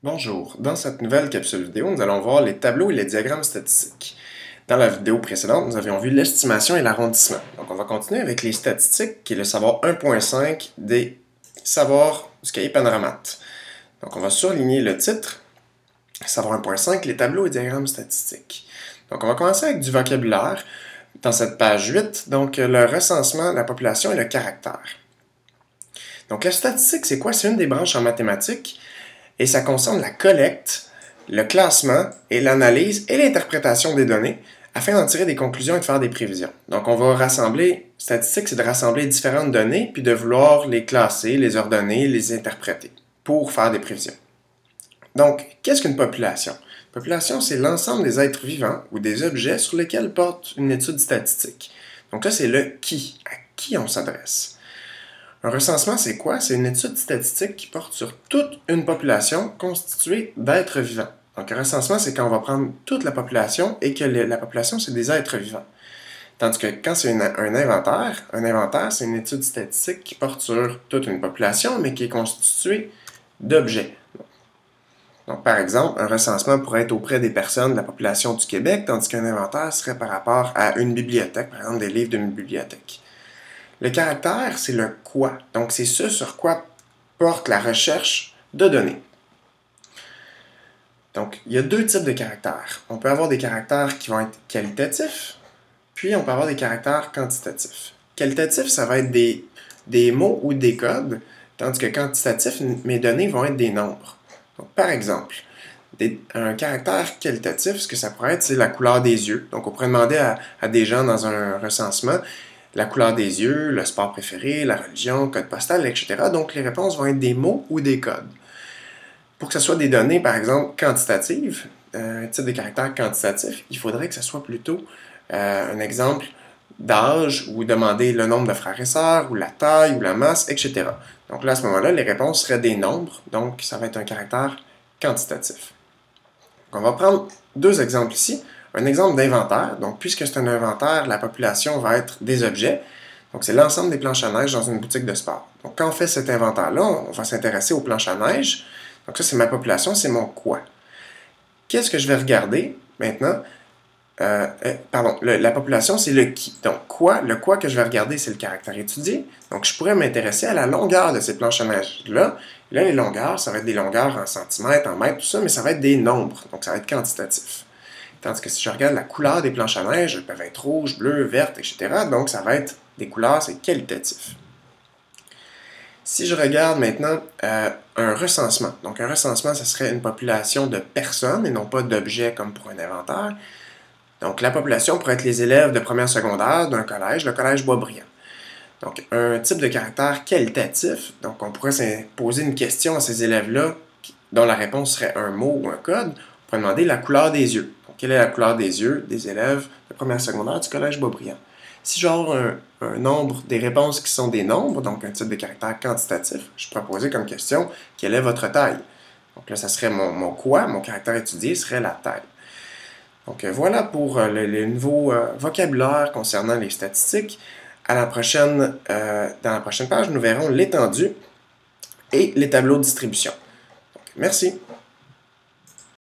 Bonjour, dans cette nouvelle capsule vidéo, nous allons voir les tableaux et les diagrammes statistiques. Dans la vidéo précédente, nous avions vu l'estimation et l'arrondissement. Donc on va continuer avec les statistiques, qui est le savoir 1.5 des savoirs du cahier Panorama. Donc on va surligner le titre, savoir 1.5, les tableaux et diagrammes statistiques. Donc on va commencer avec du vocabulaire dans cette page 8, donc le recensement, la population et le caractère. Donc la statistique, c'est quoi? C'est une des branches en mathématiques et ça concerne la collecte, le classement et l'analyse et l'interprétation des données afin d'en tirer des conclusions et de faire des prévisions. Donc on va rassembler, statistique, c'est de rassembler différentes données puis de vouloir les classer, les ordonner, les interpréter pour faire des prévisions. Donc, qu'est-ce qu'une population? Une population, c'est l'ensemble des êtres vivants ou des objets sur lesquels porte une étude statistique. Donc là, c'est le qui, à qui on s'adresse. Un recensement, c'est quoi? C'est une étude statistique qui porte sur toute une population constituée d'êtres vivants. Donc, un recensement, c'est quand on va prendre toute la population et que la population, c'est des êtres vivants. Tandis que quand c'est un inventaire, c'est une étude statistique qui porte sur toute une population, mais qui est constituée d'objets. Donc, par exemple, un recensement pourrait être auprès des personnes de la population du Québec, tandis qu'un inventaire serait par rapport à une bibliothèque, par exemple des livres d'une bibliothèque. Le caractère, c'est le quoi. Donc, c'est ce sur quoi porte la recherche de données. Donc, il y a deux types de caractères. On peut avoir des caractères qui vont être qualitatifs, puis on peut avoir des caractères quantitatifs. Qualitatif, ça va être des mots ou des codes, tandis que quantitatif, mes données vont être des nombres. Donc, par exemple, un caractère qualitatif, ce que ça pourrait être, c'est la couleur des yeux. Donc, on pourrait demander à des gens dans un recensement la couleur des yeux, le sport préféré, la religion, code postal, etc. Donc, les réponses vont être des mots ou des codes. Pour que ce soit des données, par exemple, quantitatives, un type de caractère quantitatif, il faudrait que ce soit plutôt un exemple d'âge ou demander le nombre de frères et sœurs, ou la taille, ou la masse, etc. Donc là, à ce moment-là, les réponses seraient des nombres, donc ça va être un caractère quantitatif. Donc, on va prendre deux exemples ici. Un exemple d'inventaire. Donc, puisque c'est un inventaire, la population va être des objets. Donc, c'est l'ensemble des planches à neige dans une boutique de sport. Donc, quand on fait cet inventaire-là, on va s'intéresser aux planches à neige. Donc, ça, c'est ma population, c'est mon quoi. Qu'est-ce que je vais regarder maintenant? La population, c'est le qui. Donc, quoi? Le quoi que je vais regarder, c'est le caractère étudié. Donc, je pourrais m'intéresser à la longueur de ces planches à neige-là. Là, les longueurs, ça va être des longueurs en centimètres, en mètres, tout ça, mais ça va être des nombres. Donc, ça va être quantitatif. Tandis que si je regarde la couleur des planches à neige, elles peuvent être rouges, bleues, vertes, etc. Donc, ça va être des couleurs, c'est qualitatif. Si je regarde maintenant un recensement, donc un recensement, ce serait une population de personnes et non pas d'objets comme pour un inventaire. Donc, la population pourrait être les élèves de première secondaire d'un collège, le collège Boisbriand. Donc, un type de caractère qualitatif, donc on pourrait poser une question à ces élèves-là dont la réponse serait un mot ou un code. On pourrait demander la couleur des yeux. Donc, quelle est la couleur des yeux des élèves de première secondaire du collège Boisbriand? Si j'aurai un nombre des réponses qui sont des nombres, donc un type de caractère quantitatif, je pourrais poser comme question quelle est votre taille? Donc là, ça serait mon quoi, mon caractère étudié serait la taille. Donc voilà pour le nouveau vocabulaire concernant les statistiques. Dans la prochaine page, nous verrons l'étendue et les tableaux de distribution. Donc, merci.